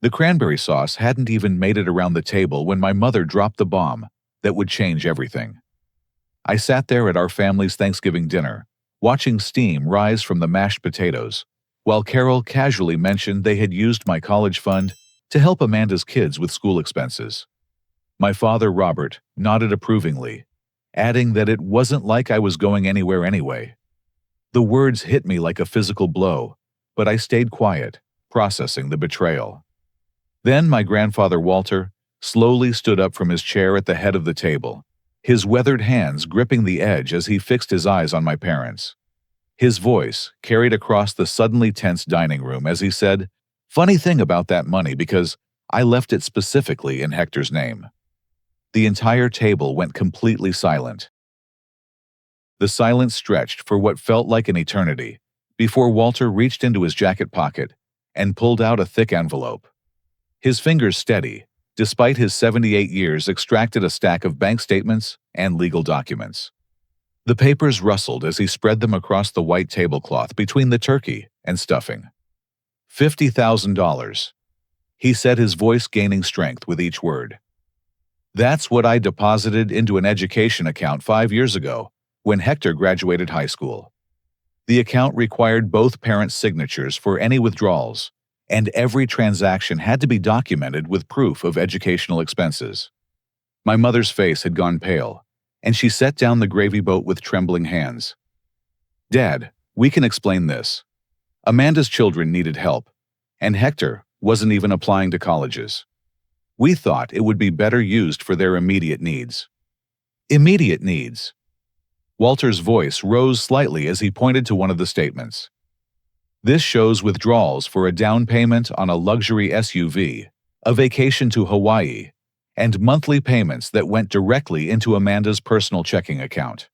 The cranberry sauce hadn't even made it around the table when my mother dropped the bomb that would change everything. I sat there at our family's Thanksgiving dinner, watching steam rise from the mashed potatoes, while Carol casually mentioned they had used my college fund to help Amanda's kids with school expenses. My father, Robert, nodded approvingly, adding that it wasn't like I was going anywhere anyway. The words hit me like a physical blow, but I stayed quiet, processing the betrayal. Then my grandfather, Walter, slowly stood up from his chair at the head of the table, his weathered hands gripping the edge as he fixed his eyes on my parents. His voice carried across the suddenly tense dining room as he said, "Funny thing about that money because I left it specifically in Hector's name." The entire table went completely silent. The silence stretched for what felt like an eternity before Walter reached into his jacket pocket and pulled out a thick envelope. His fingers steady, despite his 78 years, extracted a stack of bank statements and legal documents. The papers rustled as he spread them across the white tablecloth between the turkey and stuffing. $50,000. He said, his voice gaining strength with each word. That's what I deposited into an education account 5 years ago, when Hector graduated high school. The account required both parents' signatures for any withdrawals, and every transaction had to be documented with proof of educational expenses. My mother's face had gone pale, and she set down the gravy boat with trembling hands. "Dad, we can explain this. Amanda's children needed help, and Hector wasn't even applying to colleges. We thought it would be better used for their immediate needs." Immediate needs. Walter's voice rose slightly as he pointed to one of the statements. "This shows withdrawals for a down payment on a luxury SUV, a vacation to Hawaii, and monthly payments that went directly into Amanda's personal checking account.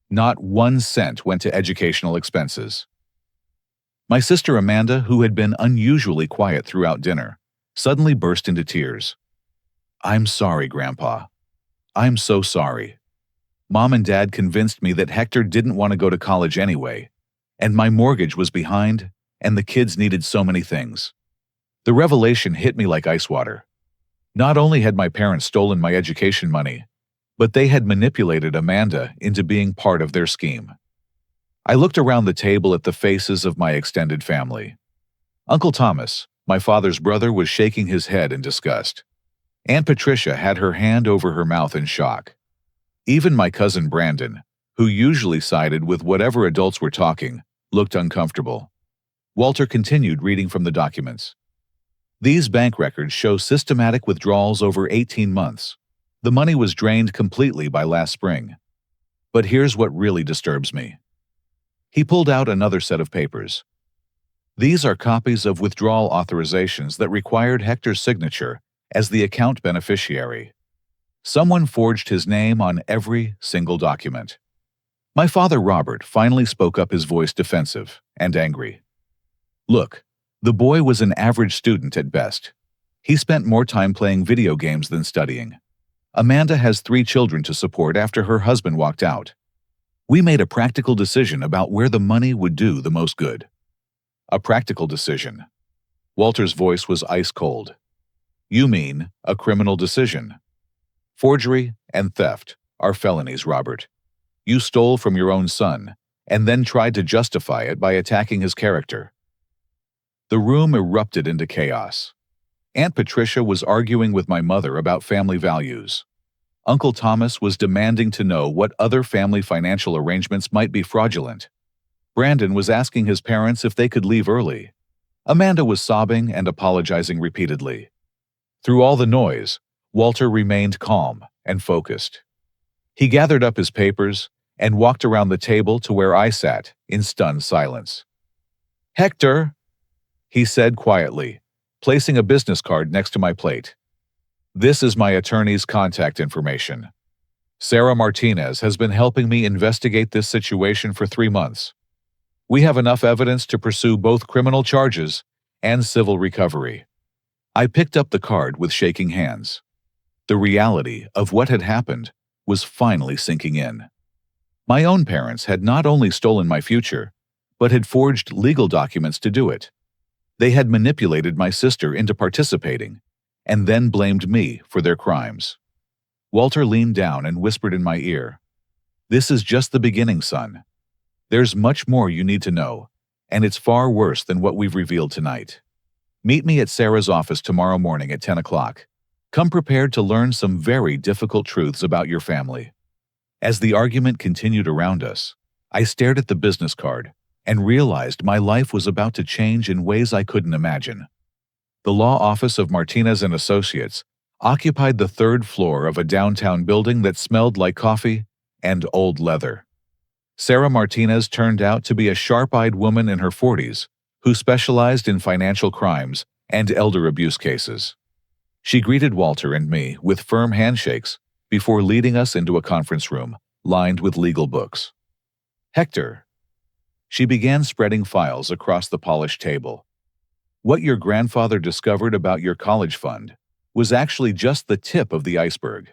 Not 1 cent went to educational expenses." My sister Amanda, who had been unusually quiet throughout dinner, suddenly burst into tears. "I'm sorry, Grandpa. I'm so sorry. Mom and Dad convinced me that Hector didn't want to go to college anyway, and my mortgage was behind, and the kids needed so many things." The revelation hit me like ice water. Not only had my parents stolen my education money, but they had manipulated Amanda into being part of their scheme. I looked around the table at the faces of my extended family. Uncle Thomas, my father's brother, was shaking his head in disgust. Aunt Patricia had her hand over her mouth in shock. Even my cousin Brandon, who usually sided with whatever adults were talking, looked uncomfortable. Walter continued reading from the documents. "These bank records show systematic withdrawals over 18 months. The money was drained completely by last spring. But here's what really disturbs me." He pulled out another set of papers. "These are copies of withdrawal authorizations that required Hector's signature as the account beneficiary. Someone forged his name on every single document." My father, Robert, finally spoke up, his voice defensive and angry. "Look, the boy was an average student at best. He spent more time playing video games than studying. Amanda has 3 children to support after her husband walked out. We made a practical decision about where the money would do the most good." A practical decision. Walter's voice was ice cold. "You mean a criminal decision? Forgery and theft are felonies, Robert. You stole from your own son and then tried to justify it by attacking his character." The room erupted into chaos. Aunt Patricia was arguing with my mother about family values. Uncle Thomas was demanding to know what other family financial arrangements might be fraudulent. Brandon was asking his parents if they could leave early. Amanda was sobbing and apologizing repeatedly. Through all the noise, Walter remained calm and focused. He gathered up his papers and walked around the table to where I sat in stunned silence. "Hector," he said quietly, placing a business card next to my plate. "This is my attorney's contact information. Sarah Martinez has been helping me investigate this situation for 3 months. We have enough evidence to pursue both criminal charges and civil recovery." I picked up the card with shaking hands. The reality of what had happened was finally sinking in. My own parents had not only stolen my future, but had forged legal documents to do it. They had manipulated my sister into participating, and then blamed me for their crimes. Walter leaned down and whispered in my ear, "This is just the beginning, son. There's much more you need to know, and it's far worse than what we've revealed tonight. Meet me at Sarah's office tomorrow morning at 10 o'clock. Come prepared to learn some very difficult truths about your family." As the argument continued around us, I stared at the business card and realized my life was about to change in ways I couldn't imagine. The law office of Martinez and Associates occupied the third floor of a downtown building that smelled like coffee and old leather. Sarah Martinez turned out to be a sharp-eyed woman in her 40s who specialized in financial crimes and elder abuse cases. She greeted Walter and me with firm handshakes before leading us into a conference room lined with legal books. "Hector," she began spreading files across the polished table. "What your grandfather discovered about your college fund was actually just the tip of the iceberg.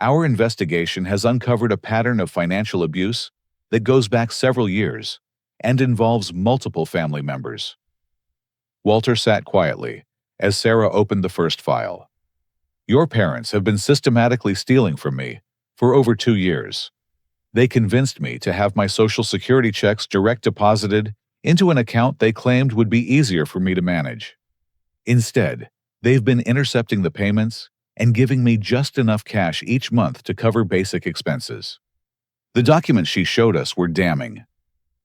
Our investigation has uncovered a pattern of financial abuse that goes back several years and involves multiple family members." Walter sat quietly as Sarah opened the first file. "Your parents have been systematically stealing from me for over 2 years. They convinced me to have my Social Security checks direct deposited into an account they claimed would be easier for me to manage. Instead, they've been intercepting the payments and giving me just enough cash each month to cover basic expenses." The documents she showed us were damning.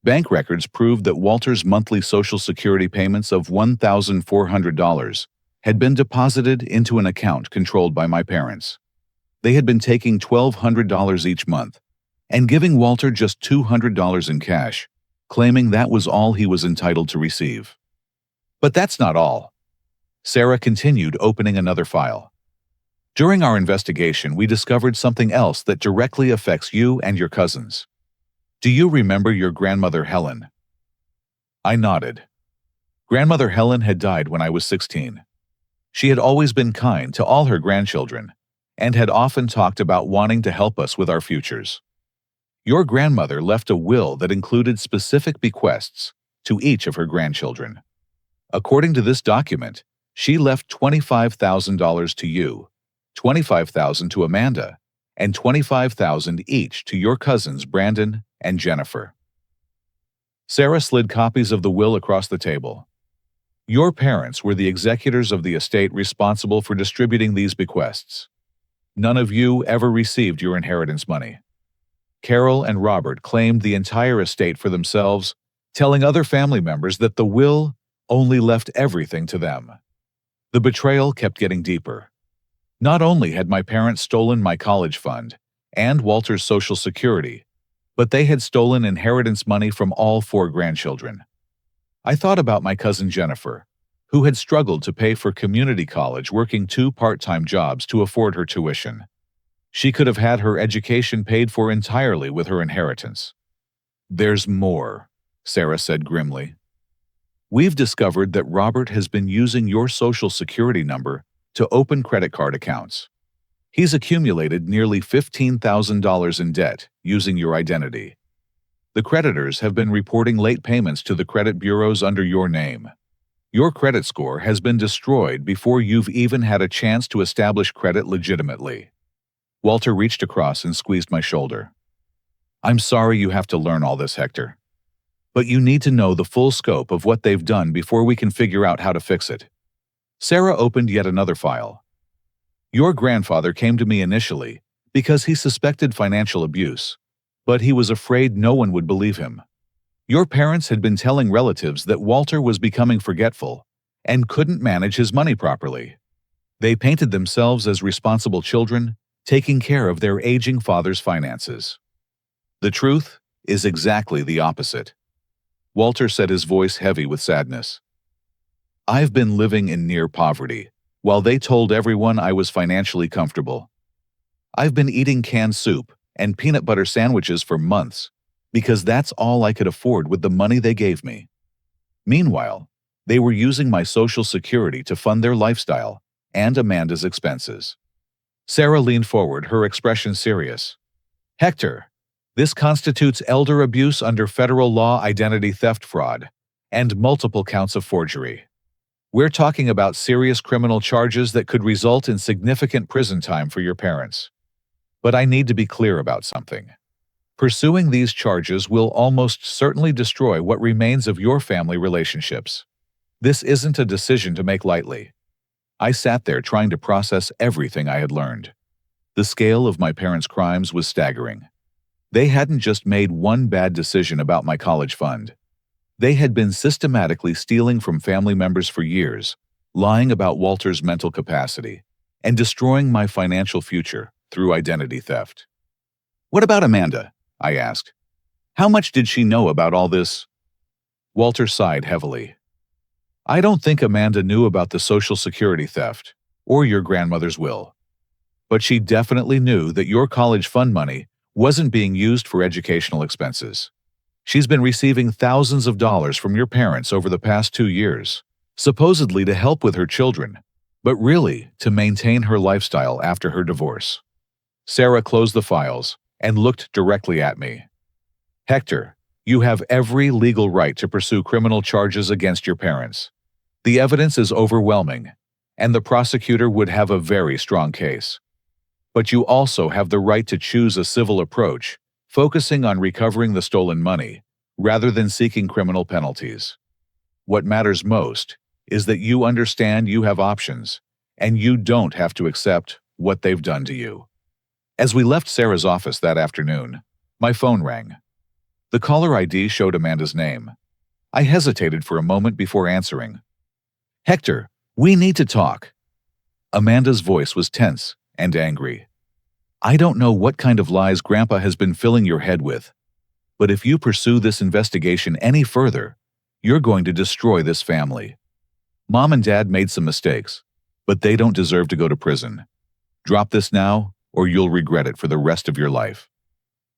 Bank records proved that Walter's monthly Social Security payments of $1,400 had been deposited into an account controlled by my parents. They had been taking $1,200 each month and giving Walter just $200 in cash, claiming that was all he was entitled to receive. But that's not all. Sarah continued, opening another file. "During our investigation, we discovered something else that directly affects you and your cousins. Do you remember your grandmother Helen?" I nodded. Grandmother Helen had died when I was 16. She had always been kind to all her grandchildren and had often talked about wanting to help us with our futures. Your grandmother left a will that included specific bequests to each of her grandchildren. According to this document, she left $25,000 to you, $25,000 to Amanda, and $25,000 each to your cousins Brandon and Jennifer. Sarah slid copies of the will across the table. Your parents were the executors of the estate responsible for distributing these bequests. None of you ever received your inheritance money. Carol and Robert claimed the entire estate for themselves, telling other family members that the will only left everything to them. The betrayal kept getting deeper. Not only had my parents stolen my college fund and Walter's Social Security, but they had stolen inheritance money from all 4 grandchildren. I thought about my cousin Jennifer, who had struggled to pay for community college working 2 part-time jobs to afford her tuition. She could have had her education paid for entirely with her inheritance. "There's more," Sarah said grimly. "We've discovered that Robert has been using your Social Security number to open credit card accounts. He's accumulated nearly $15,000 in debt using your identity. The creditors have been reporting late payments to the credit bureaus under your name. Your credit score has been destroyed before you've even had a chance to establish credit legitimately." Walter reached across and squeezed my shoulder. "I'm sorry you have to learn all this, Hector. But you need to know the full scope of what they've done before we can figure out how to fix it." Sarah opened yet another file. "Your grandfather came to me initially because he suspected financial abuse, but he was afraid no one would believe him. Your parents had been telling relatives that Walter was becoming forgetful and couldn't manage his money properly. They painted themselves as responsible children, taking care of their aging father's finances. The truth is exactly the opposite." Walter said, his voice heavy with sadness. "I've been living in near poverty, while they told everyone I was financially comfortable. I've been eating canned soup and peanut butter sandwiches for months, because that's all I could afford with the money they gave me. Meanwhile, they were using my Social Security to fund their lifestyle and Amanda's expenses." Sarah leaned forward, her expression serious. "Hector, this constitutes elder abuse under federal law, identity theft fraud, and multiple counts of forgery. We're talking about serious criminal charges that could result in significant prison time for your parents. But I need to be clear about something. Pursuing these charges will almost certainly destroy what remains of your family relationships. This isn't a decision to make lightly. I sat there trying to process everything I had learned. The scale of my parents' crimes was staggering. They hadn't just made one bad decision about my college fund. They had been systematically stealing from family members for years, lying about Walter's mental capacity, and destroying my financial future through identity theft. "What about Amanda?" I asked. "How much did she know about all this?" Walter sighed heavily. "I don't think Amanda knew about the Social Security theft, or your grandmother's will. But she definitely knew that your college fund money wasn't being used for educational expenses. She's been receiving thousands of dollars from your parents over the past 2 years, supposedly to help with her children, but really to maintain her lifestyle after her divorce." Sarah closed the files and looked directly at me. "Hector, you have every legal right to pursue criminal charges against your parents. The evidence is overwhelming, and the prosecutor would have a very strong case. But you also have the right to choose a civil approach, focusing on recovering the stolen money, rather than seeking criminal penalties. What matters most is that you understand you have options, and you don't have to accept what they've done to you." As we left Sarah's office that afternoon, my phone rang. The caller ID showed Amanda's name. I hesitated for a moment before answering. "Hector, we need to talk." Amanda's voice was tense and angry. "I don't know what kind of lies Grandpa has been filling your head with, but if you pursue this investigation any further, you're going to destroy this family. Mom and Dad made some mistakes, but they don't deserve to go to prison. Drop this now, or you'll regret it for the rest of your life."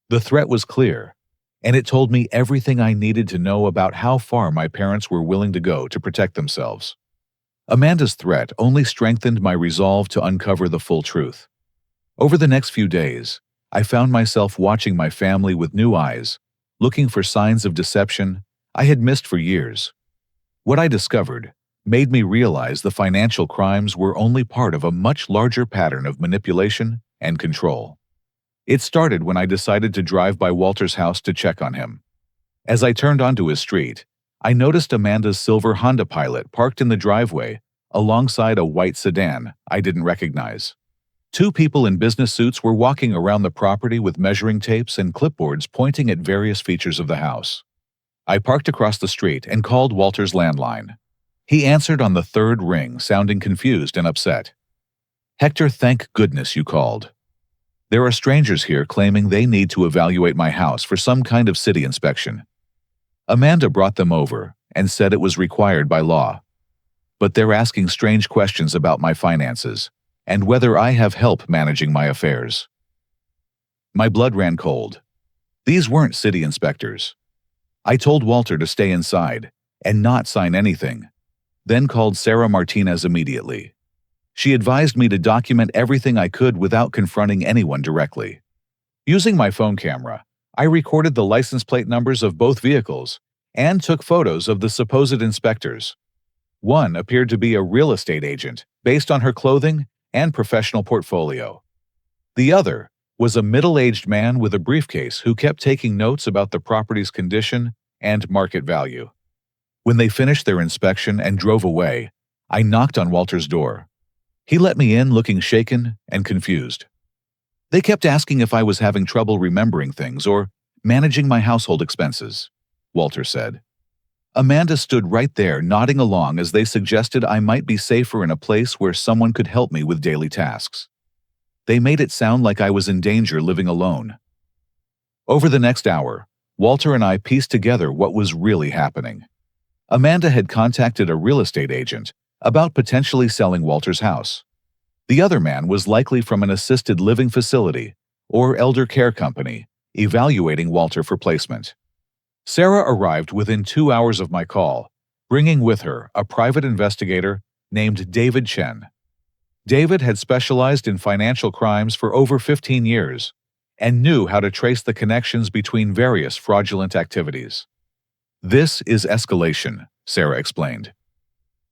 The threat was clear, and it told me everything I needed to know about how far my parents were willing to go to protect themselves. Amanda's threat only strengthened my resolve to uncover the full truth. Over the next few days, I found myself watching my family with new eyes, looking for signs of deception I had missed for years. What I discovered made me realize the financial crimes were only part of a much larger pattern of manipulation and control. It started when I decided to drive by Walter's house to check on him. As I turned onto his street, I noticed Amanda's silver Honda Pilot parked in the driveway alongside a white sedan I didn't recognize. Two people in business suits were walking around the property with measuring tapes and clipboards pointing at various features of the house. I parked across the street and called Walter's landline. He answered on the third ring, sounding confused and upset. "Hector, thank goodness you called. There are strangers here claiming they need to evaluate my house for some kind of city inspection. Amanda brought them over and said it was required by law. But they're asking strange questions about my finances and whether I have help managing my affairs." My blood ran cold. These weren't city inspectors. I told Walter to stay inside and not sign anything, then called Sarah Martinez immediately. She advised me to document everything I could without confronting anyone directly. Using my phone camera, I recorded the license plate numbers of both vehicles and took photos of the supposed inspectors. One appeared to be a real estate agent based on her clothing and professional portfolio. The other was a middle-aged man with a briefcase who kept taking notes about the property's condition and market value. When they finished their inspection and drove away, I knocked on Walter's door. He let me in looking shaken and confused. They kept asking if I was having trouble remembering things or managing my household expenses, Walter said. Amanda stood right there nodding along as they suggested I might be safer in a place where someone could help me with daily tasks. They made it sound like I was in danger living alone. Over the next hour, Walter and I pieced together what was really happening. Amanda had contacted a real estate agent about potentially selling Walter's house. The other man was likely from an assisted living facility or elder care company, evaluating Walter for placement. Sarah arrived within 2 hours of my call, bringing with her a private investigator named David Chen. David had specialized in financial crimes for over 15 years and knew how to trace the connections between various fraudulent activities. "This is escalation," Sarah explained.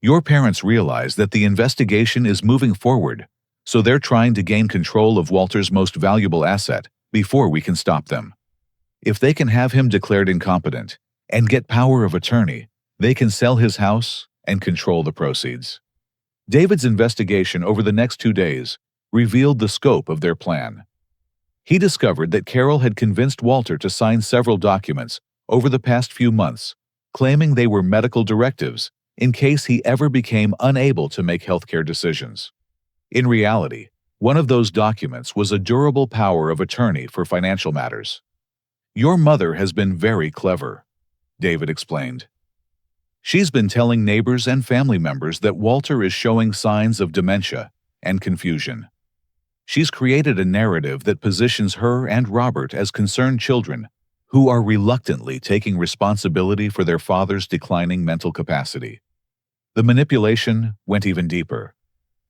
Your parents realize that the investigation is moving forward, so they're trying to gain control of Walter's most valuable asset before we can stop them. If they can have him declared incompetent and get power of attorney, they can sell his house and control the proceeds. David's investigation over the next 2 days revealed the scope of their plan. He discovered that Carol had convinced Walter to sign several documents over the past few months, claiming they were medical directives in case he ever became unable to make healthcare decisions. In reality, one of those documents was a durable power of attorney for financial matters. "Your mother has been very clever," David explained. "She's been telling neighbors and family members that Walter is showing signs of dementia and confusion. She's created a narrative that positions her and Robert as concerned children who are reluctantly taking responsibility for their father's declining mental capacity." The manipulation went even deeper.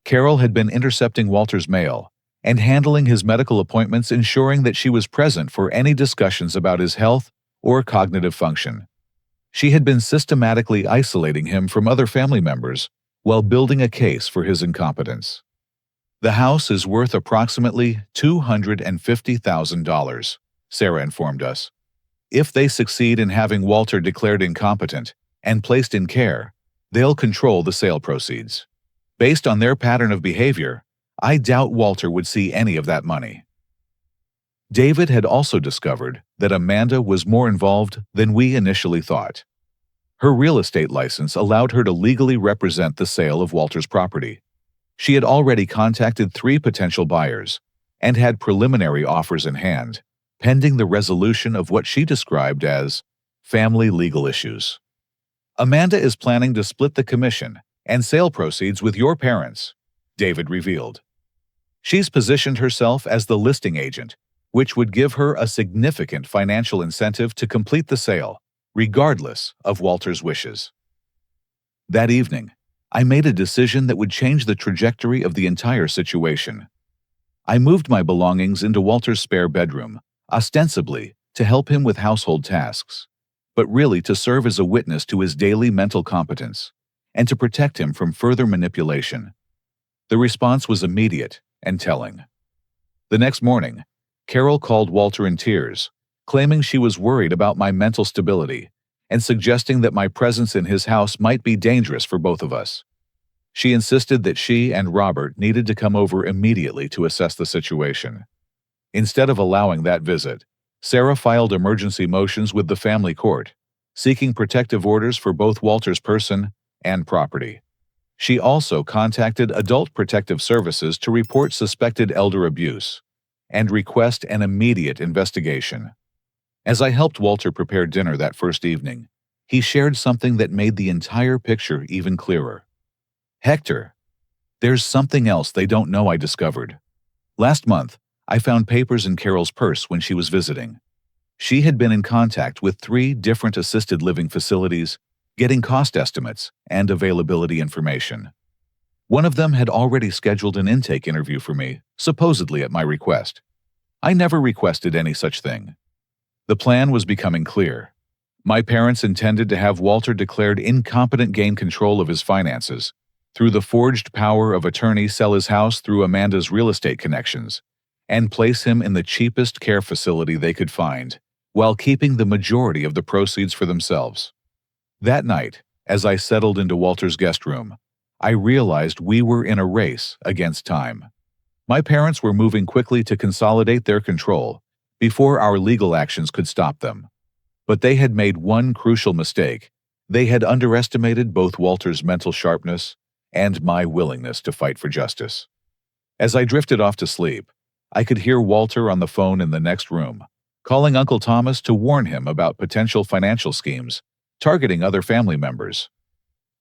Carol had been intercepting Walter's mail and handling his medical appointments, ensuring that she was present for any discussions about his health or cognitive function. She had been systematically isolating him from other family members while building a case for his incompetence. "The house is worth approximately $250,000, Sarah informed us. "If they succeed in having Walter declared incompetent and placed in care, they'll control the sale proceeds. Based on their pattern of behavior, I doubt Walter would see any of that money." David had also discovered that Amanda was more involved than we initially thought. Her real estate license allowed her to legally represent the sale of Walter's property. She had already contacted 3 potential buyers and had preliminary offers in hand, pending the resolution of what she described as family legal issues. "Amanda is planning to split the commission and sale proceeds with your parents," David revealed. "She's positioned herself as the listing agent, which would give her a significant financial incentive to complete the sale, regardless of Walter's wishes." That evening, I made a decision that would change the trajectory of the entire situation. I moved my belongings into Walter's spare bedroom, ostensibly to help him with household tasks, but really to serve as a witness to his daily mental competence and to protect him from further manipulation. The response was immediate and telling. The next morning, Carol called Walter in tears, claiming she was worried about my mental stability and suggesting that my presence in his house might be dangerous for both of us. She insisted that she and Robert needed to come over immediately to assess the situation. Instead of allowing that visit, Sarah filed emergency motions with the family court, seeking protective orders for both Walter's person and property. She also contacted Adult Protective Services to report suspected elder abuse and request an immediate investigation. As I helped Walter prepare dinner that first evening, he shared something that made the entire picture even clearer. "Hector, there's something else they don't know I discovered. Last month, I found papers in Carol's purse when she was visiting. She had been in contact with 3 different assisted living facilities, getting cost estimates and availability information. One of them had already scheduled an intake interview for me, supposedly at my request. I never requested any such thing. The plan was becoming clear. My parents intended to have Walter declared incompetent, gain control of his finances, through the forged power of attorney sell his house through Amanda's real estate connections, and place him in the cheapest care facility they could find, while keeping the majority of the proceeds for themselves. That night, as I settled into Walter's guest room, I realized we were in a race against time. My parents were moving quickly to consolidate their control before our legal actions could stop them. But they had made one crucial mistake. They had underestimated both Walter's mental sharpness and my willingness to fight for justice. As I drifted off to sleep, I could hear Walter on the phone in the next room, calling Uncle Thomas to warn him about potential financial schemes targeting other family members.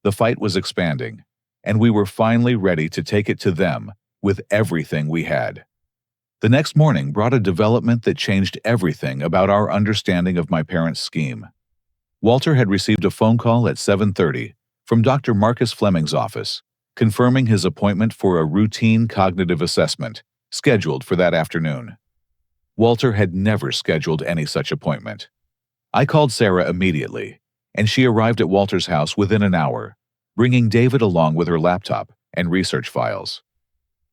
The fight was expanding, and we were finally ready to take it to them with everything we had. The next morning brought a development that changed everything about our understanding of my parents' scheme. Walter had received a phone call at 7:30 from Dr. Marcus Fleming's office, confirming his appointment for a routine cognitive assessment scheduled for that afternoon. Walter had never scheduled any such appointment. I called Sarah immediately, and she arrived at Walter's house within an hour, bringing David along with her laptop and research files.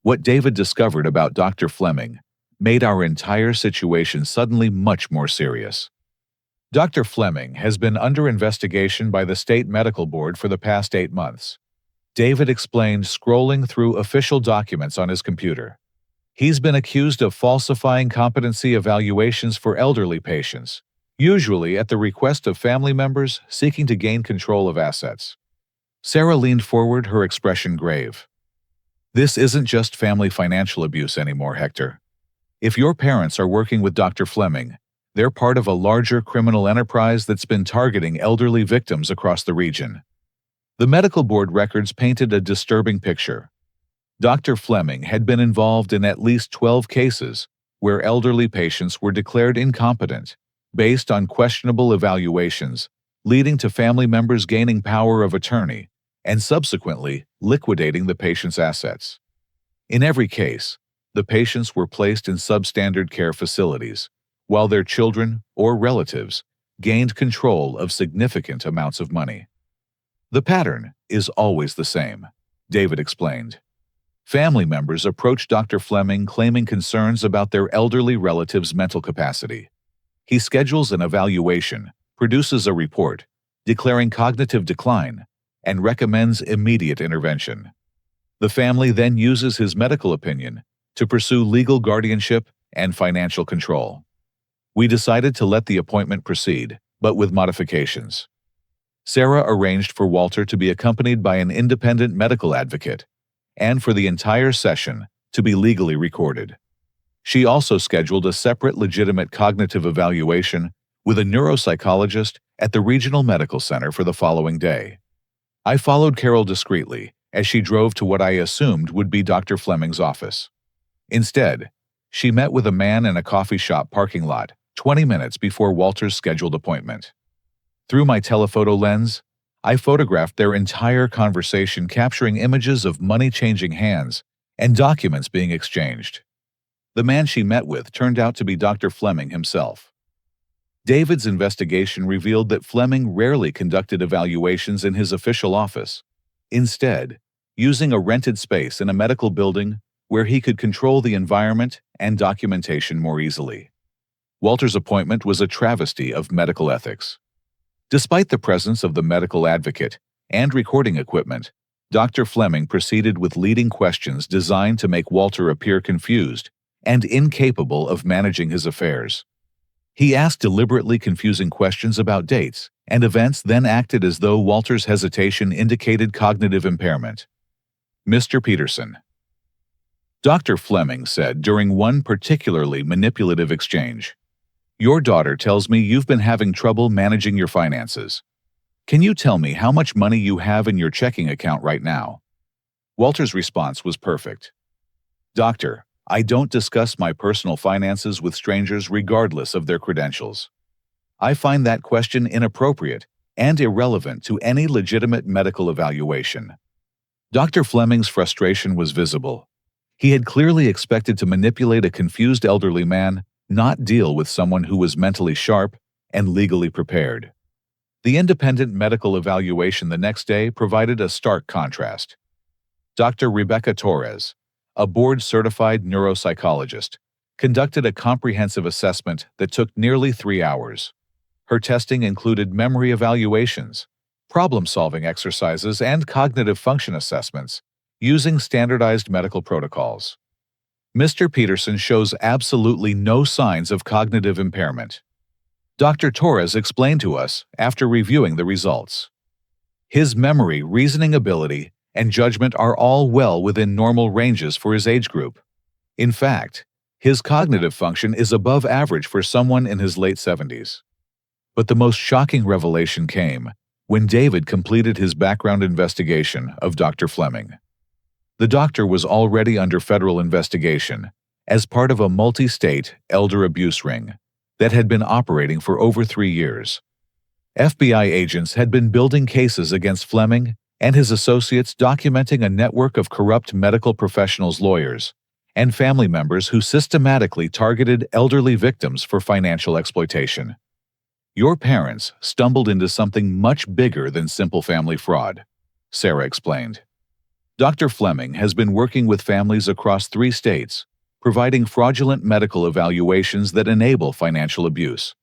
What David discovered about Dr. Fleming made our entire situation suddenly much more serious. Dr. Fleming has been under investigation by the State Medical Board for the past 8 months. David explained, scrolling through official documents on his computer. He's been accused of falsifying competency evaluations for elderly patients, usually at the request of family members seeking to gain control of assets. Sarah leaned forward, her expression grave. This isn't just family financial abuse anymore, Hector. If your parents are working with Dr. Fleming, they're part of a larger criminal enterprise that's been targeting elderly victims across the region. The medical board records painted a disturbing picture. Dr. Fleming had been involved in at least 12 cases where elderly patients were declared incompetent based on questionable evaluations, leading to family members gaining power of attorney and subsequently liquidating the patient's assets. In every case, the patients were placed in substandard care facilities, while their children or relatives gained control of significant amounts of money. The pattern is always the same, David explained. Family members approach Dr. Fleming claiming concerns about their elderly relative's mental capacity. He schedules an evaluation, produces a report, declaring cognitive decline, and recommends immediate intervention. The family then uses his medical opinion to pursue legal guardianship and financial control. We decided to let the appointment proceed, but with modifications. Sarah arranged for Walter to be accompanied by an independent medical advocate, and for the entire session to be legally recorded. She also scheduled a separate legitimate cognitive evaluation with a neuropsychologist at the Regional Medical Center for the following day. I followed Carol discreetly as she drove to what I assumed would be Dr. Fleming's office. Instead, she met with a man in a coffee shop parking lot 20 minutes before Walter's scheduled appointment. Through my telephoto lens, I photographed their entire conversation, capturing images of money changing hands and documents being exchanged. The man she met with turned out to be Dr. Fleming himself. David's investigation revealed that Fleming rarely conducted evaluations in his official office, instead, using a rented space in a medical building where he could control the environment and documentation more easily. Walter's appointment was a travesty of medical ethics. Despite the presence of the medical advocate and recording equipment, Dr. Fleming proceeded with leading questions designed to make Walter appear confused and incapable of managing his affairs. He asked deliberately confusing questions about dates and events, then acted as though Walter's hesitation indicated cognitive impairment. Mr. Peterson. Dr. Fleming said during one particularly manipulative exchange, "Your daughter tells me you've been having trouble managing your finances. Can you tell me how much money you have in your checking account right now?" Walter's response was perfect. "Doctor, I don't discuss my personal finances with strangers regardless of their credentials. I find that question inappropriate and irrelevant to any legitimate medical evaluation." Dr. Fleming's frustration was visible. He had clearly expected to manipulate a confused elderly man, not deal with someone who was mentally sharp and legally prepared. The independent medical evaluation the next day provided a stark contrast. Dr. Rebecca Torres, a board-certified neuropsychologist, conducted a comprehensive assessment that took nearly 3 hours. Her testing included memory evaluations, problem-solving exercises, and cognitive function assessments using standardized medical protocols. Mr. Peterson shows absolutely no signs of cognitive impairment. Dr. Torres explained to us after reviewing the results. His memory, reasoning ability, and judgment are all well within normal ranges for his age group. In fact, his cognitive function is above average for someone in his late 70s. But the most shocking revelation came when David completed his background investigation of Dr. Fleming. The doctor was already under federal investigation as part of a multi-state elder abuse ring that had been operating for over 3 years. FBI agents had been building cases against Fleming and his associates, documenting a network of corrupt medical professionals, lawyers, and family members who systematically targeted elderly victims for financial exploitation. Your parents stumbled into something much bigger than simple family fraud. Sarah explained. Dr. Fleming has been working with families across 3 states, providing fraudulent medical evaluations that enable financial abuse.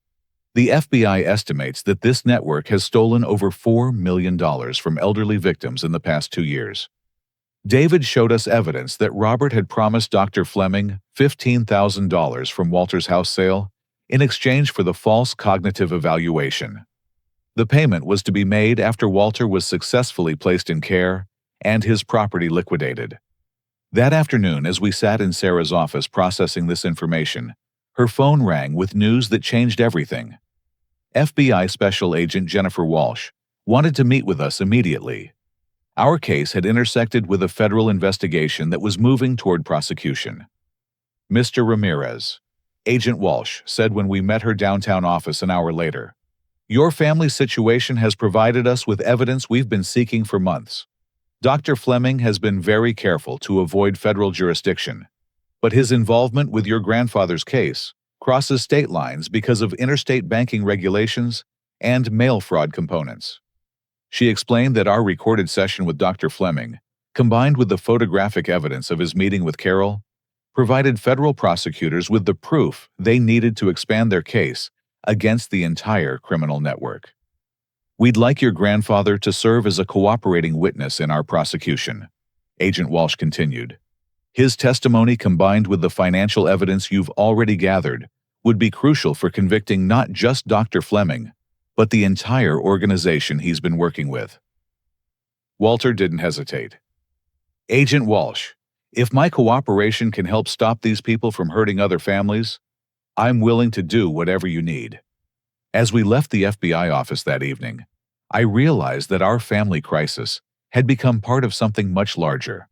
The FBI estimates that this network has stolen over $4 million from elderly victims in the past 2 years. David showed us evidence that Robert had promised Dr. Fleming $15,000 from Walter's house sale in exchange for the false cognitive evaluation. The payment was to be made after Walter was successfully placed in care and his property liquidated. That afternoon, as we sat in Sarah's office processing this information, her phone rang with news that changed everything. FBI Special Agent Jennifer Walsh wanted to meet with us immediately. Our case had intersected with a federal investigation that was moving toward prosecution. "Mr. Ramirez," Agent Walsh said when we met her downtown office an hour later, "your family situation has provided us with evidence we've been seeking for months. Dr. Fleming has been very careful to avoid federal jurisdiction, but his involvement with your grandfather's case crosses state lines because of interstate banking regulations and mail fraud components." She explained that our recorded session with Dr. Fleming, combined with the photographic evidence of his meeting with Carol, provided federal prosecutors with the proof they needed to expand their case against the entire criminal network. "We'd like your grandfather to serve as a cooperating witness in our prosecution," Agent Walsh continued. "His testimony, combined with the financial evidence you've already gathered, would be crucial for convicting not just Dr. Fleming, but the entire organization he's been working with." Walter didn't hesitate. "Agent Walsh, if my cooperation can help stop these people from hurting other families, I'm willing to do whatever you need." As we left the FBI office that evening, I realized that our family crisis had become part of something much larger.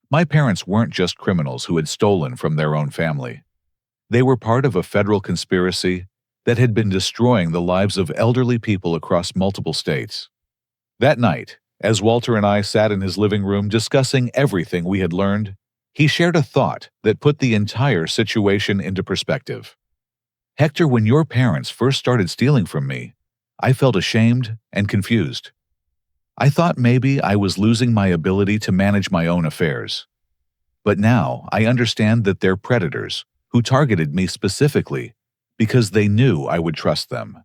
My parents weren't just criminals who had stolen from their own family. They were part of a federal conspiracy that had been destroying the lives of elderly people across multiple states. That night, as Walter and I sat in his living room discussing everything we had learned, he shared a thought that put the entire situation into perspective. "Hector, when your parents first started stealing from me, I felt ashamed and confused. I thought maybe I was losing my ability to manage my own affairs. But now I understand that they're predators who targeted me specifically because they knew I would trust them.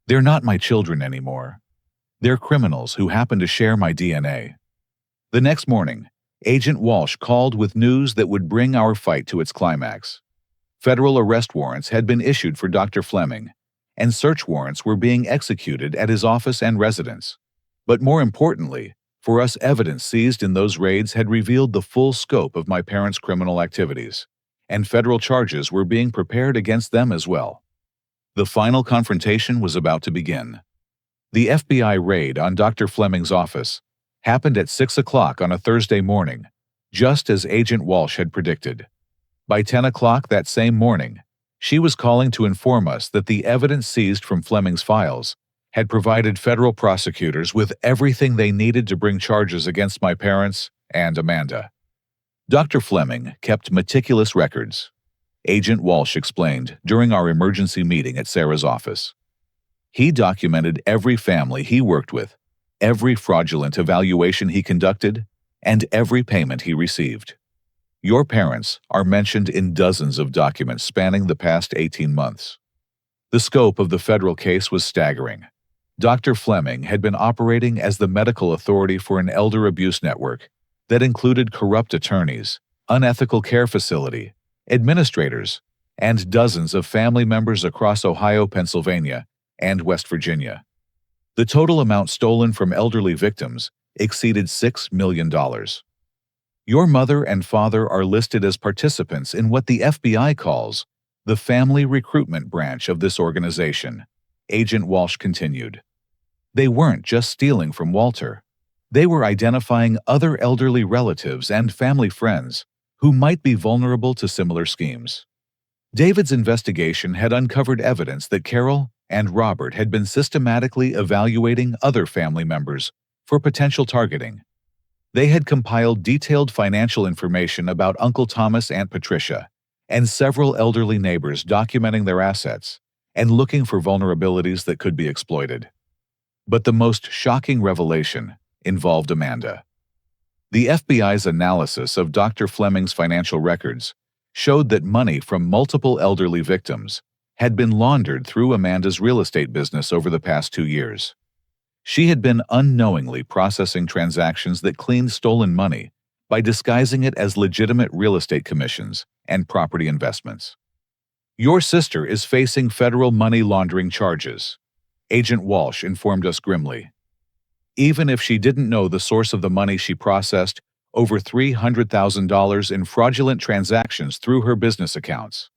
They're not my children anymore. They're criminals who happen to share my DNA." The next morning, Agent Walsh called with news that would bring our fight to its climax. Federal arrest warrants had been issued for Dr. Fleming, and search warrants were being executed at his office and residence. But more importantly, for us, evidence seized in those raids had revealed the full scope of my parents' criminal activities, and federal charges were being prepared against them as well. The final confrontation was about to begin. The FBI raid on Dr. Fleming's office happened at 6 o'clock on a Thursday morning, just as Agent Walsh had predicted. By 10 o'clock that same morning, she was calling to inform us that the evidence seized from Fleming's files had provided federal prosecutors with everything they needed to bring charges against my parents and Amanda. Dr. Fleming kept meticulous records, Agent Walsh explained during our emergency meeting at Sarah's office. He documented every family he worked with, every fraudulent evaluation he conducted, and every payment he received. Your parents are mentioned in dozens of documents spanning the past 18 months. The scope of the federal case was staggering. Dr. Fleming had been operating as the medical authority for an elder abuse network that included corrupt attorneys, unethical care facility, administrators, and dozens of family members across Ohio, Pennsylvania, and West Virginia. The total amount stolen from elderly victims exceeded $6 million. Your mother and father are listed as participants in what the FBI calls the family recruitment branch of this organization, Agent Walsh continued. They weren't just stealing from Walter. They were identifying other elderly relatives and family friends who might be vulnerable to similar schemes. David's investigation had uncovered evidence that Carol and Robert had been systematically evaluating other family members for potential targeting. They had compiled detailed financial information about Uncle Thomas, Aunt Patricia, and several elderly neighbors, documenting their assets and looking for vulnerabilities that could be exploited. But the most shocking revelation involved Amanda. The FBI's analysis of Dr. Fleming's financial records showed that money from multiple elderly victims had been laundered through Amanda's real estate business over the past 2 years. She had been unknowingly processing transactions that cleaned stolen money by disguising it as legitimate real estate commissions and property investments. "Your sister is facing federal money laundering charges," Agent Walsh informed us grimly. Even if she didn't know the source of the money she processed, over $300,000 in fraudulent transactions through her business accounts.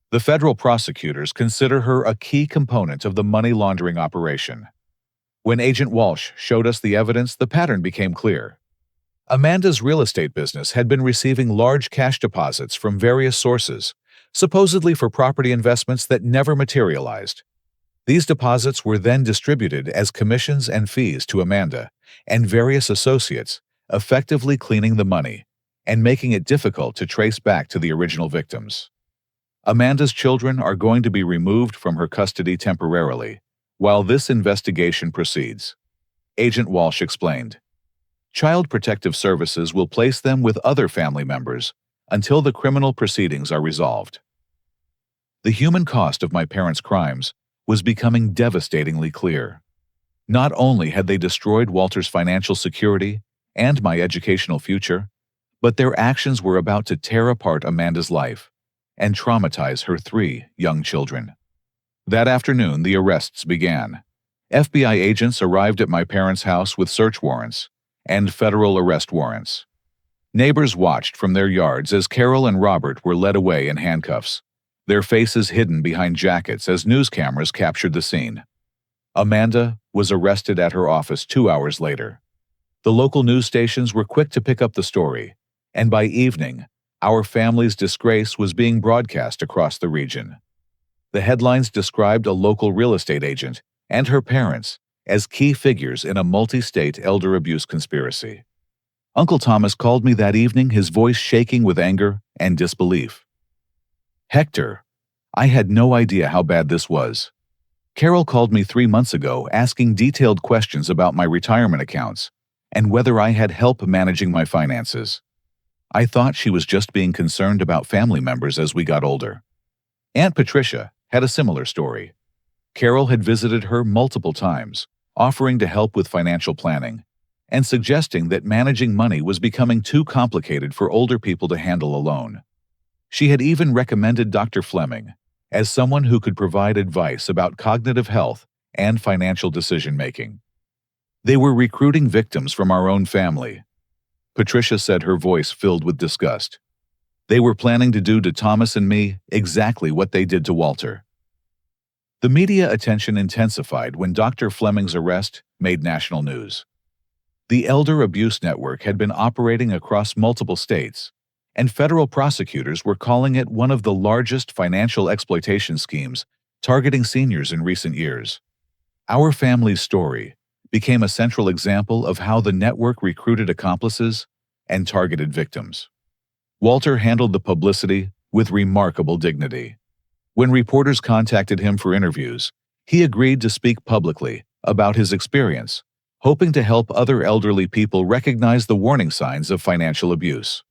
The federal prosecutors consider her a key component of the money laundering operation. When Agent Walsh showed us the evidence, the pattern became clear. Amanda's real estate business had been receiving large cash deposits from various sources, supposedly for property investments that never materialized. These deposits were then distributed as commissions and fees to Amanda and various associates, effectively cleaning the money and making it difficult to trace back to the original victims. Amanda's children are going to be removed from her custody temporarily while this investigation proceeds, Agent Walsh explained. Child Protective Services will place them with other family members until the criminal proceedings are resolved. The human cost of my parents' crimes was becoming devastatingly clear. Not only had they destroyed Walter's financial security and my educational future, but their actions were about to tear apart Amanda's life and traumatize her 3 young children. That afternoon, the arrests began. FBI agents arrived at my parents' house with search warrants and federal arrest warrants. Neighbors watched from their yards as Carol and Robert were led away in handcuffs, their faces hidden behind jackets as news cameras captured the scene. Amanda was arrested at her office 2 hours later. The local news stations were quick to pick up the story, and by evening, our family's disgrace was being broadcast across the region. The headlines described a local real estate agent and her parents as key figures in a multi-state elder abuse conspiracy. Uncle Thomas called me that evening, his voice shaking with anger and disbelief. "Hector, I had no idea how bad this was. Carol called me 3 months ago asking detailed questions about my retirement accounts and whether I had help managing my finances. I thought she was just being concerned about family members as we got older." Aunt Patricia had a similar story. Carol had visited her multiple times, offering to help with financial planning and suggesting that managing money was becoming too complicated for older people to handle alone. She had even recommended Dr. Fleming as someone who could provide advice about cognitive health and financial decision-making. "They were recruiting victims from our own family," Patricia said, her voice filled with disgust. "They were planning to do to Thomas and me exactly what they did to Walter." The media attention intensified when Dr. Fleming's arrest made national news. The Elder Abuse Network had been operating across multiple states, and federal prosecutors were calling it one of the largest financial exploitation schemes targeting seniors in recent years. Our family's story became a central example of how the network recruited accomplices and targeted victims. Walter handled the publicity with remarkable dignity. When reporters contacted him for interviews, he agreed to speak publicly about his experience, hoping to help other elderly people recognize the warning signs of financial abuse.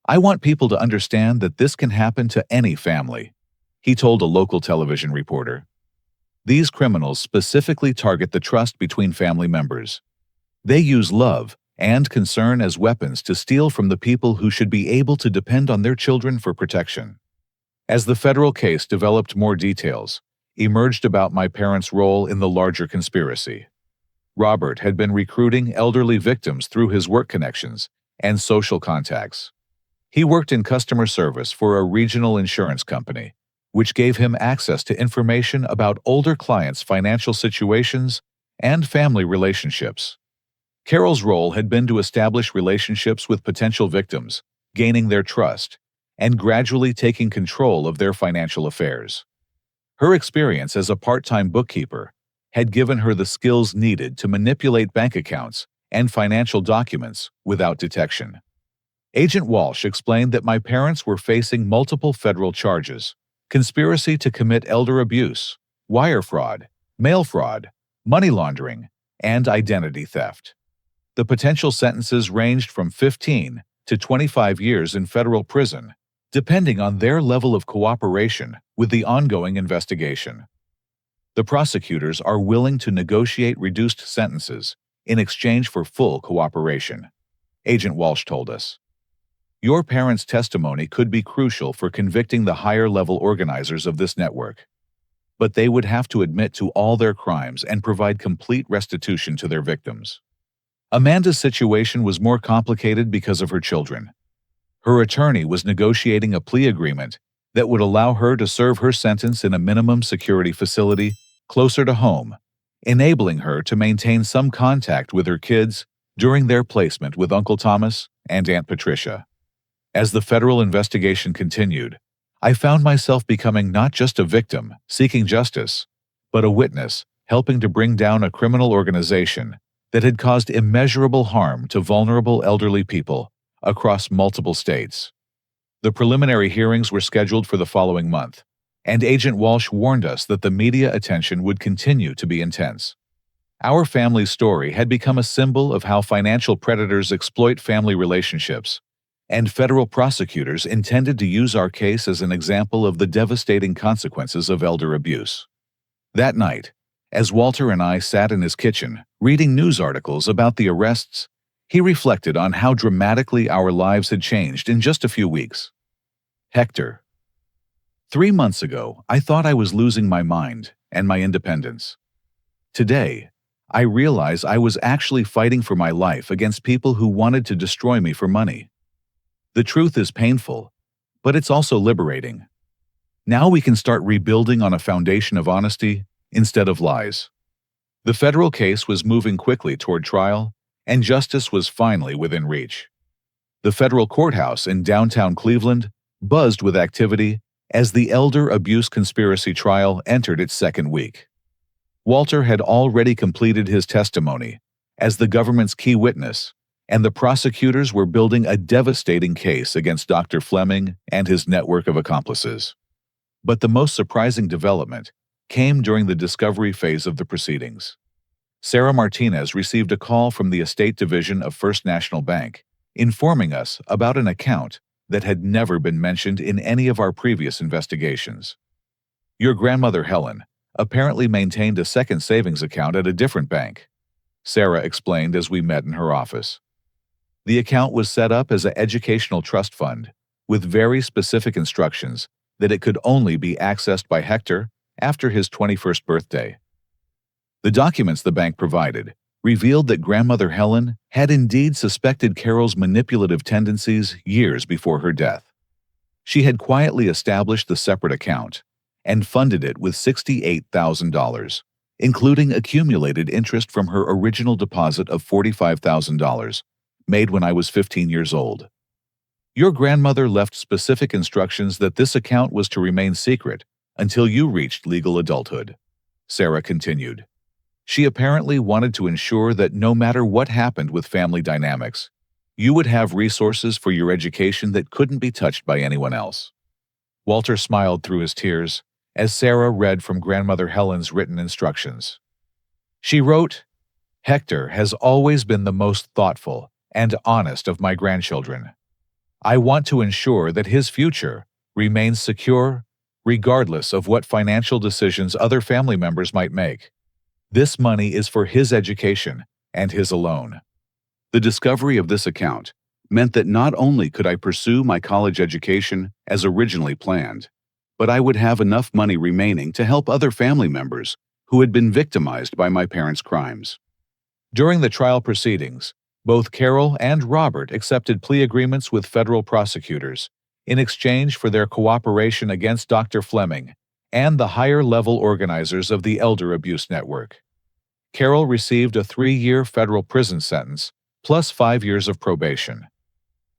"I want people to understand that this can happen to any family," he told a local television reporter. "These criminals specifically target the trust between family members. They use love and concern as weapons to steal from the people who should be able to depend on their children for protection." As the federal case developed, more details emerged about my parents' role in the larger conspiracy. Robert had been recruiting elderly victims through his work connections and social contacts. He worked in customer service for a regional insurance company, which gave him access to information about older clients' financial situations and family relationships. Carol's role had been to establish relationships with potential victims, gaining their trust, and gradually taking control of their financial affairs. Her experience as a part-time bookkeeper had given her the skills needed to manipulate bank accounts and financial documents without detection. Agent Walsh explained that my parents were facing multiple federal charges: conspiracy to commit elder abuse, wire fraud, mail fraud, money laundering, and identity theft. The potential sentences ranged from 15 to 25 years in federal prison, depending on their level of cooperation with the ongoing investigation. The prosecutors are willing to negotiate reduced sentences in exchange for full cooperation, Agent Walsh told us. Your parents' testimony could be crucial for convicting the higher-level organizers of this network, but they would have to admit to all their crimes and provide complete restitution to their victims. Amanda's situation was more complicated because of her children. Her attorney was negotiating a plea agreement that would allow her to serve her sentence in a minimum security facility closer to home, enabling her to maintain some contact with her kids during their placement with Uncle Thomas and Aunt Patricia. As the federal investigation continued, I found myself becoming not just a victim seeking justice, but a witness helping to bring down a criminal organization that had caused immeasurable harm to vulnerable elderly people across multiple states. The preliminary hearings were scheduled for the following month, and Agent Walsh warned us that the media attention would continue to be intense. Our family's story had become a symbol of how financial predators exploit family relationships, and federal prosecutors intended to use our case as an example of the devastating consequences of elder abuse. That night, as Walter and I sat in his kitchen, reading news articles about the arrests, he reflected on how dramatically our lives had changed in just a few weeks. Hector. 3 months ago, I thought I was losing my mind and my independence. Today, I realize I was actually fighting for my life against people who wanted to destroy me for money. The truth is painful, but it's also liberating. Now we can start rebuilding on a foundation of honesty instead of lies. The federal case was moving quickly toward trial, and justice was finally within reach. The federal courthouse in downtown Cleveland buzzed with activity as the elder abuse conspiracy trial entered its second week. Walter had already completed his testimony as the government's key witness, and the prosecutors were building a devastating case against Dr. Fleming and his network of accomplices. But the most surprising development came during the discovery phase of the proceedings. Sarah Martinez received a call from the estate division of First National Bank, informing us about an account that had never been mentioned in any of our previous investigations. Your grandmother Helen apparently maintained a second savings account at a different bank, Sarah explained as we met in her office. The account was set up as an educational trust fund, with very specific instructions that it could only be accessed by Hector after his 21st birthday. The documents the bank provided revealed that grandmother Helen had indeed suspected Carol's manipulative tendencies years before her death. She had quietly established the separate account and funded it with $68,000, including accumulated interest from her original deposit of $45,000, made when I was 15 years old. Your grandmother left specific instructions that this account was to remain secret until you reached legal adulthood, Sarah continued. She apparently wanted to ensure that no matter what happened with family dynamics, you would have resources for your education that couldn't be touched by anyone else. Walter smiled through his tears as Sarah read from grandmother Helen's written instructions. She wrote, "Hector has always been the most thoughtful and honest of my grandchildren. I want to ensure that his future remains secure regardless of what financial decisions other family members might make. This money is for his education and his alone." The discovery of this account meant that not only could I pursue my college education as originally planned, but I would have enough money remaining to help other family members who had been victimized by my parents' crimes. During the trial proceedings, both Carol and Robert accepted plea agreements with federal prosecutors in exchange for their cooperation against Dr. Fleming and the higher-level organizers of the elder abuse network. Carol received a 3-year federal prison sentence plus 5 years of probation.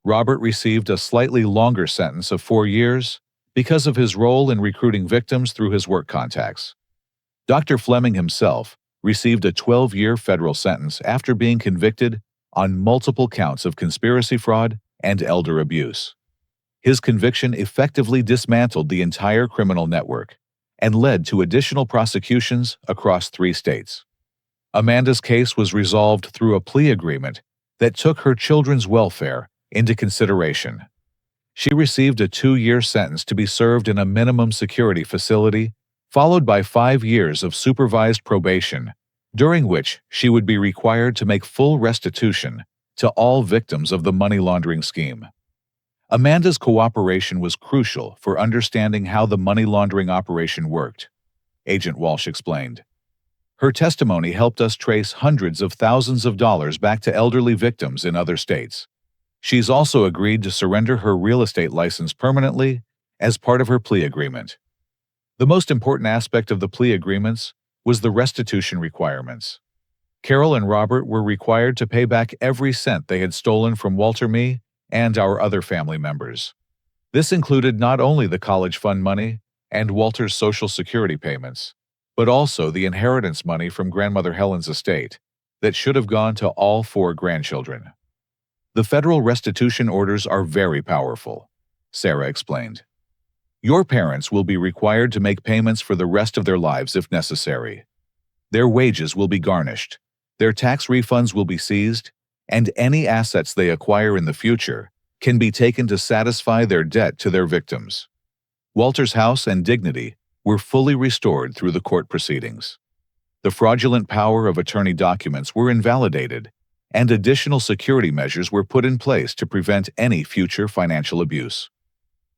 Robert received a slightly longer sentence of 4 years because of his role in recruiting victims through his work contacts. Dr. Fleming himself received a 12-year federal sentence after being convicted on multiple counts of conspiracy fraud and elder abuse. His conviction effectively dismantled the entire criminal network and led to additional prosecutions across 3 states. Amanda's case was resolved through a plea agreement that took her children's welfare into consideration. She received a 2-year sentence to be served in a minimum security facility, followed by 5 years of supervised probation, during which she would be required to make full restitution to all victims of the money laundering scheme. Amanda's cooperation was crucial for understanding how the money laundering operation worked, Agent Walsh explained. Her testimony helped us trace hundreds of thousands of dollars back to elderly victims in other states. She's also agreed to surrender her real estate license permanently as part of her plea agreement. The most important aspect of the plea agreements was the restitution requirements. Carol and Robert were required to pay back every cent they had stolen from Walter, me, and our other family members. This included not only the college fund money and Walter's Social Security payments, but also the inheritance money from Grandmother Helen's estate that should have gone to all 4 grandchildren. The federal restitution orders are very powerful, Sarah explained. Your parents will be required to make payments for the rest of their lives if necessary. Their wages will be garnished, their tax refunds will be seized, and any assets they acquire in the future can be taken to satisfy their debt to their victims. Walter's house and dignity were fully restored through the court proceedings. The fraudulent power of attorney documents were invalidated, and additional security measures were put in place to prevent any future financial abuse.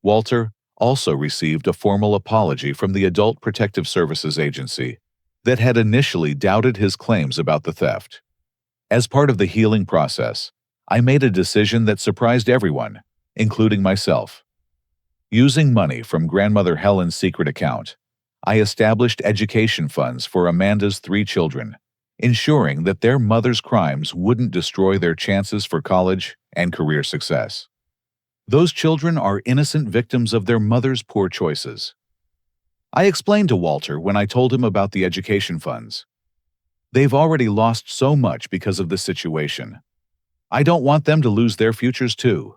Walter also received a formal apology from the Adult Protective Services Agency that had initially doubted his claims about the theft. As part of the healing process, I made a decision that surprised everyone, including myself. Using money from Grandmother Helen's secret account, I established education funds for Amanda's 3 children, ensuring that their mother's crimes wouldn't destroy their chances for college and career success. Those children are innocent victims of their mother's poor choices. I explained to Walter when I told him about the education funds. They've already lost so much because of this situation. I don't want them to lose their futures too.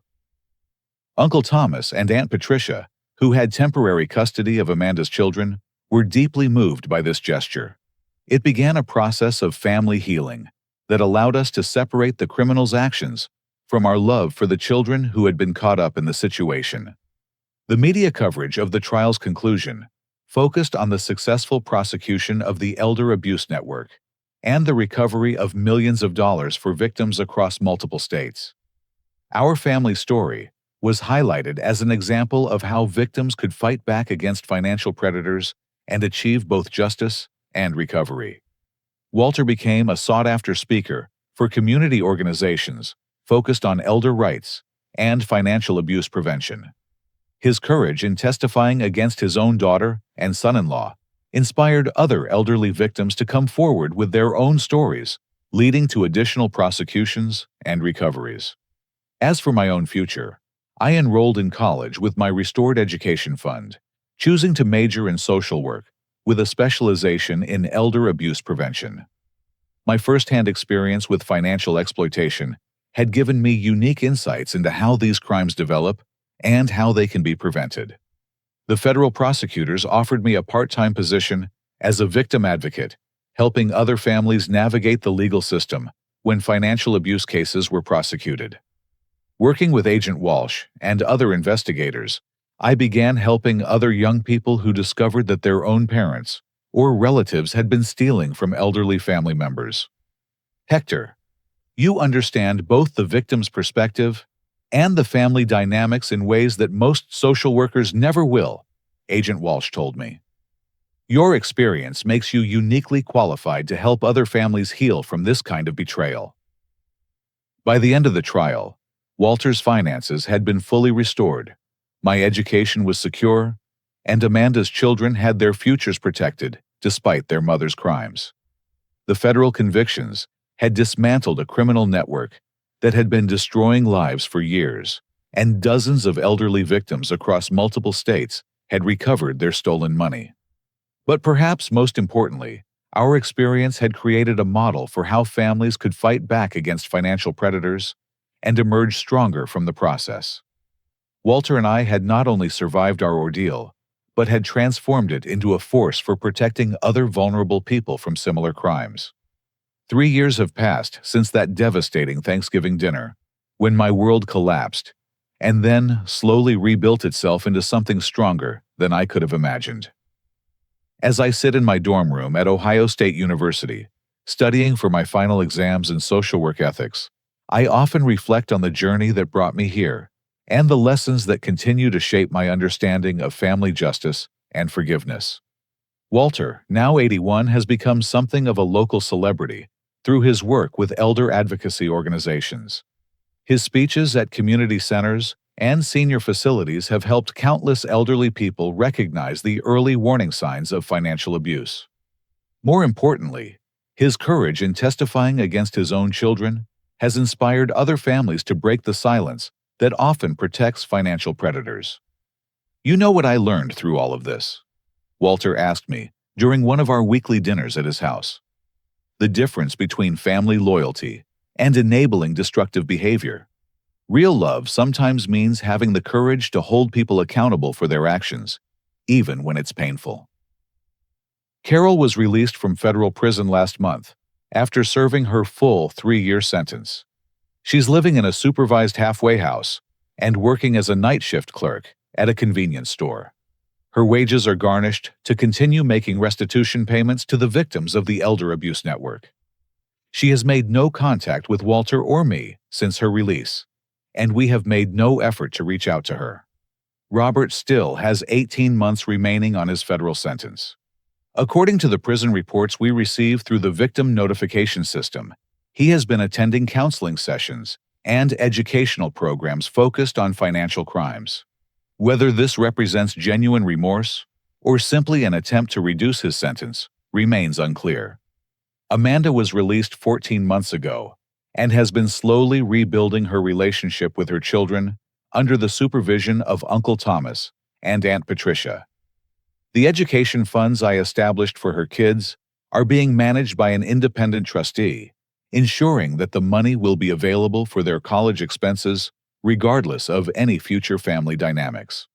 Uncle Thomas and Aunt Patricia, who had temporary custody of Amanda's children, were deeply moved by this gesture. It began a process of family healing that allowed us to separate the criminal's actions from our love for the children who had been caught up in the situation. The media coverage of the trial's conclusion focused on the successful prosecution of the elder abuse network and the recovery of millions of dollars for victims across multiple states. Our family story was highlighted as an example of how victims could fight back against financial predators and achieve both justice and recovery. Walter became a sought-after speaker for community organizations focused on elder rights and financial abuse prevention. His courage in testifying against his own daughter and son-in-law inspired other elderly victims to come forward with their own stories, leading to additional prosecutions and recoveries. As for my own future, I enrolled in college with my restored education fund, choosing to major in social work with a specialization in elder abuse prevention. My first-hand experience with financial exploitation had given me unique insights into how these crimes develop and how they can be prevented. The federal prosecutors offered me a part-time position as a victim advocate, helping other families navigate the legal system when financial abuse cases were prosecuted. Working with Agent Walsh and other investigators, I began helping other young people who discovered that their own parents or relatives had been stealing from elderly family members. Hector, you understand both the victim's perspective and the family dynamics in ways that most social workers never will, Agent Walsh told me. Your experience makes you uniquely qualified to help other families heal from this kind of betrayal. By the end of the trial, Walter's finances had been fully restored, my education was secure, and Amanda's children had their futures protected despite their mother's crimes. The federal convictions had dismantled a criminal network that had been destroying lives for years, and dozens of elderly victims across multiple states had recovered their stolen money. But perhaps most importantly, our experience had created a model for how families could fight back against financial predators and emerge stronger from the process. Walter and I had not only survived our ordeal, but had transformed it into a force for protecting other vulnerable people from similar crimes. 3 years have passed since that devastating Thanksgiving dinner, when my world collapsed, and then slowly rebuilt itself into something stronger than I could have imagined. As I sit in my dorm room at Ohio State University, studying for my final exams in social work ethics, I often reflect on the journey that brought me here and the lessons that continue to shape my understanding of family justice and forgiveness. Walter, now 81, has become something of a local celebrity through his work with elder advocacy organizations. His speeches at community centers and senior facilities have helped countless elderly people recognize the early warning signs of financial abuse. More importantly, his courage in testifying against his own children has inspired other families to break the silence that often protects financial predators. "You know what I learned through all of this?" Walter asked me during one of our weekly dinners at his house. "The difference between family loyalty and enabling destructive behavior. Real love sometimes means having the courage to hold people accountable for their actions, even when it's painful." Carol was released from federal prison last month after serving her full 3-year sentence. She's living in a supervised halfway house and working as a night shift clerk at a convenience store. Her wages are garnished to continue making restitution payments to the victims of the elder abuse network. She has made no contact with Walter or me since her release, and we have made no effort to reach out to her. Robert still has 18 months remaining on his federal sentence. According to the prison reports we receive through the victim notification system, he has been attending counseling sessions and educational programs focused on financial crimes. Whether this represents genuine remorse or simply an attempt to reduce his sentence remains unclear. Amanda was released 14 months ago and has been slowly rebuilding her relationship with her children under the supervision of Uncle Thomas and Aunt Patricia. The education funds I established for her kids are being managed by an independent trustee, ensuring that the money will be available for their college expenses regardless of any future family dynamics.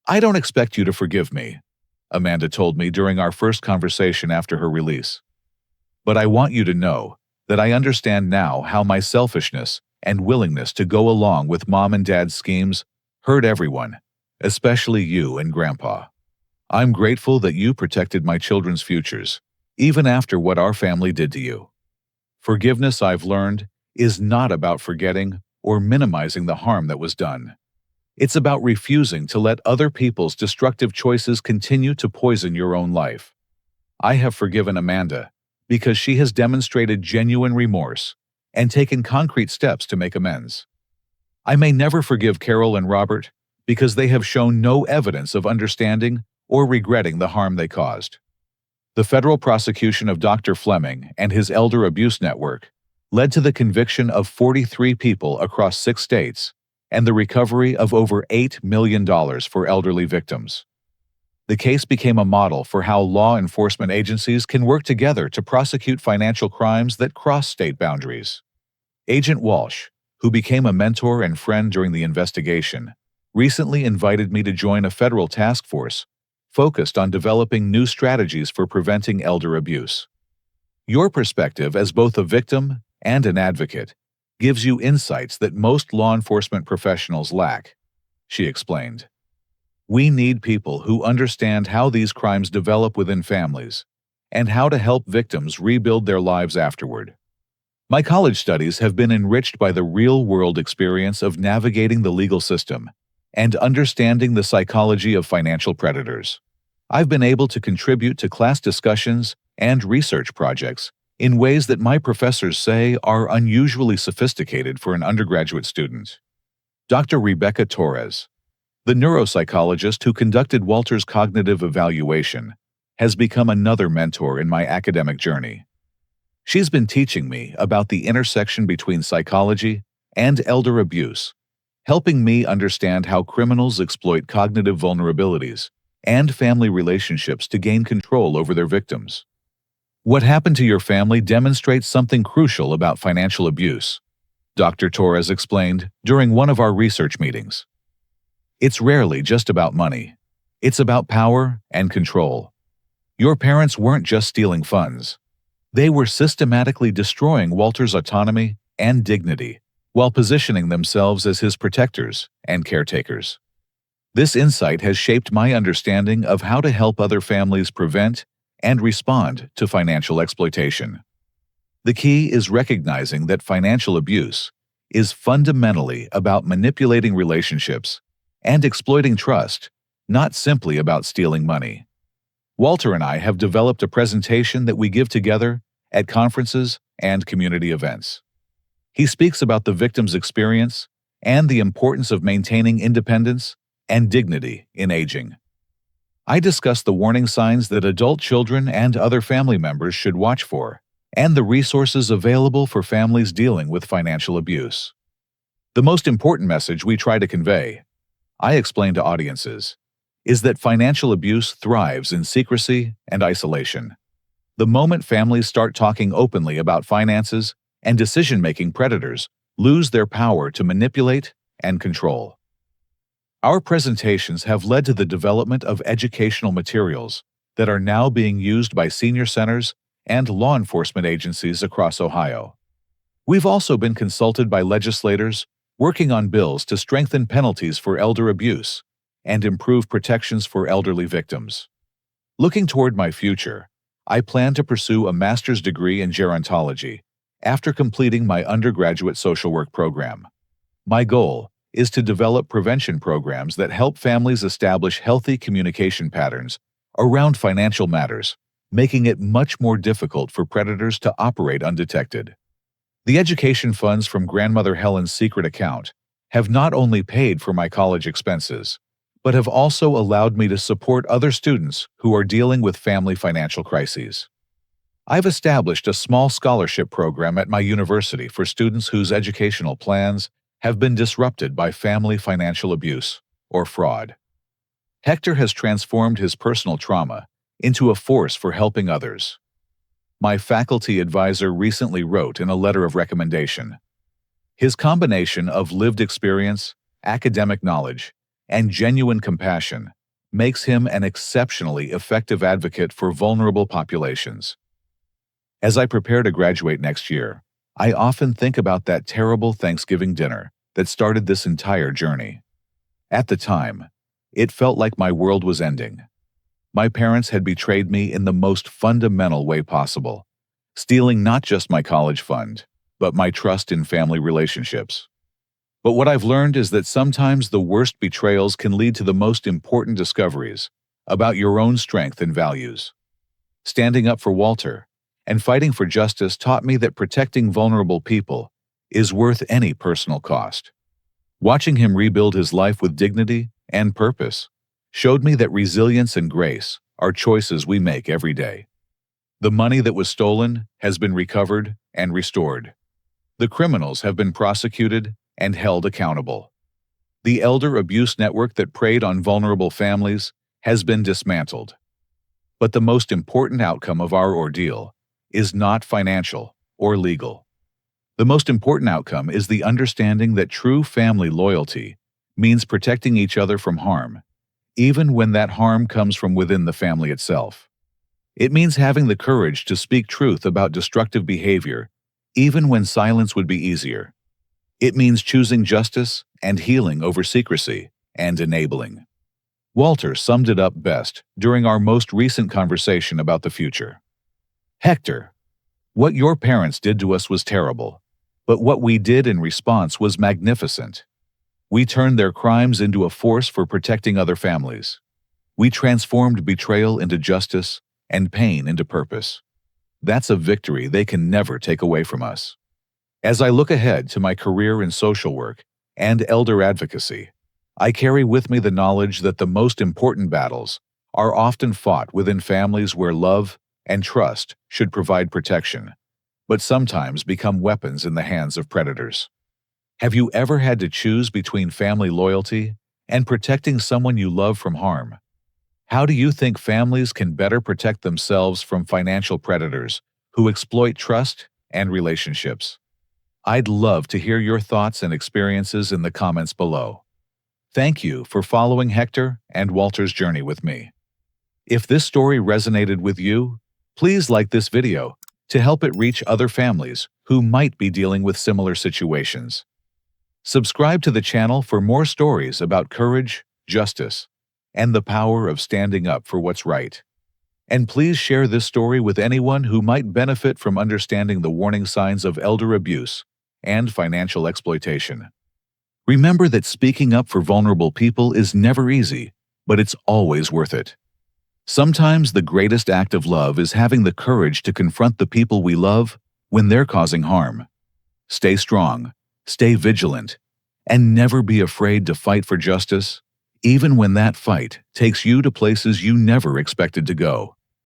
"I don't expect you to forgive me," Amanda told me during our first conversation after her release. "But I want you to know that I understand now how my selfishness and willingness to go along with Mom and Dad's schemes hurt everyone, especially you and Grandpa. I'm grateful that you protected my children's futures, even after what our family did to you. Forgiveness, I've learned, is not about forgetting or minimizing the harm that was done. It's about refusing to let other people's destructive choices continue to poison your own life. I have forgiven Amanda because she has demonstrated genuine remorse and taken concrete steps to make amends. I may never forgive Carol and Robert because they have shown no evidence of understanding or regretting the harm they caused. The federal prosecution of Dr. Fleming and his elder abuse network led to the conviction of 43 people across 6 states and the recovery of over $8 million for elderly victims. The case became a model for how law enforcement agencies can work together to prosecute financial crimes that cross state boundaries. Agent Walsh, who became a mentor and friend during the investigation, recently invited me to join a federal task force focused on developing new strategies for preventing elder abuse. Your perspective as both a victim and an advocate gives you insights that most law enforcement professionals lack, she explained. We need people who understand how these crimes develop within families and how to help victims rebuild their lives afterward. My college studies have been enriched by the real-world experience of navigating the legal system and understanding the psychology of financial predators. I've been able to contribute to class discussions and research projects in ways that my professors say are unusually sophisticated for an undergraduate student. Dr. Rebecca Torres, the neuropsychologist who conducted Walter's cognitive evaluation, has become another mentor in my academic journey. She's been teaching me about the intersection between psychology and elder abuse, helping me understand how criminals exploit cognitive vulnerabilities and family relationships to gain control over their victims. What happened to your family demonstrates something crucial about financial abuse, Dr. Torres explained during one of our research meetings. It's rarely just about money. It's about power and control. Your parents weren't just stealing funds. They were systematically destroying Walter's autonomy and dignity while positioning themselves as his protectors and caretakers. This insight has shaped my understanding of how to help other families prevent and respond to financial exploitation. The key is recognizing that financial abuse is fundamentally about manipulating relationships and exploiting trust, not simply about stealing money. Walter and I have developed a presentation that we give together at conferences and community events. He speaks about the victim's experience and the importance of maintaining independence and dignity in aging. I discuss the warning signs that adult children and other family members should watch for, and the resources available for families dealing with financial abuse. The most important message we try to convey, I explain to audiences, is that financial abuse thrives in secrecy and isolation. The moment families start talking openly about finances and decision-making, predators lose their power to manipulate and control. Our presentations have led to the development of educational materials that are now being used by senior centers and law enforcement agencies across Ohio. We've also been consulted by legislators working on bills to strengthen penalties for elder abuse and improve protections for elderly victims. Looking toward my future, I plan to pursue a master's degree in gerontology after completing my undergraduate social work program. My goal is to develop prevention programs that help families establish healthy communication patterns around financial matters, making it much more difficult for predators to operate undetected. The education funds from Grandmother Helen's secret account have not only paid for my college expenses, but have also allowed me to support other students who are dealing with family financial crises. I've established a small scholarship program at my university for students whose educational plans have been disrupted by family financial abuse or fraud. Hector has transformed his personal trauma into a force for helping others. My faculty advisor recently wrote in a letter of recommendation, "His combination of lived experience, academic knowledge, and genuine compassion makes him an exceptionally effective advocate for vulnerable populations." As I prepare to graduate next year, I often think about that terrible Thanksgiving dinner that started this entire journey. At the time, it felt like my world was ending. My parents had betrayed me in the most fundamental way possible, stealing not just my college fund, but my trust in family relationships. But what I've learned is that sometimes the worst betrayals can lead to the most important discoveries about your own strength and values. Standing up for Walter and fighting for justice taught me that protecting vulnerable people is worth any personal cost. Watching him rebuild his life with dignity and purpose showed me that resilience and grace are choices we make every day. The money that was stolen has been recovered and restored. The criminals have been prosecuted and held accountable. The elder abuse network that preyed on vulnerable families has been dismantled. But the most important outcome of our ordeal is not financial or legal. The most important outcome is the understanding that true family loyalty means protecting each other from harm, even when that harm comes from within the family itself. It means having the courage to speak truth about destructive behavior, even when silence would be easier. It means choosing justice and healing over secrecy and enabling. Walter summed it up best during our most recent conversation about the future. "Hector, what your parents did to us was terrible, but what we did in response was magnificent. We turned their crimes into a force for protecting other families. We transformed betrayal into justice and pain into purpose. That's a victory they can never take away from us." As I look ahead to my career in social work and elder advocacy, I carry with me the knowledge that the most important battles are often fought within families where love and trust should provide protection, but sometimes become weapons in the hands of predators. Have you ever had to choose between family loyalty and protecting someone you love from harm? How do you think families can better protect themselves from financial predators who exploit trust and relationships? I'd love to hear your thoughts and experiences in the comments below. Thank you for following Hector and Walter's journey with me. If this story resonated with you, please like this video, to help it reach other families who might be dealing with similar situations. Subscribe to the channel for more stories about courage, justice, and the power of standing up for what's right. And please share this story with anyone who might benefit from understanding the warning signs of elder abuse and financial exploitation. Remember that speaking up for vulnerable people is never easy, but it's always worth it. Sometimes the greatest act of love is having the courage to confront the people we love when they're causing harm. Stay strong, stay vigilant, and never be afraid to fight for justice, even when that fight takes you to places you never expected to go.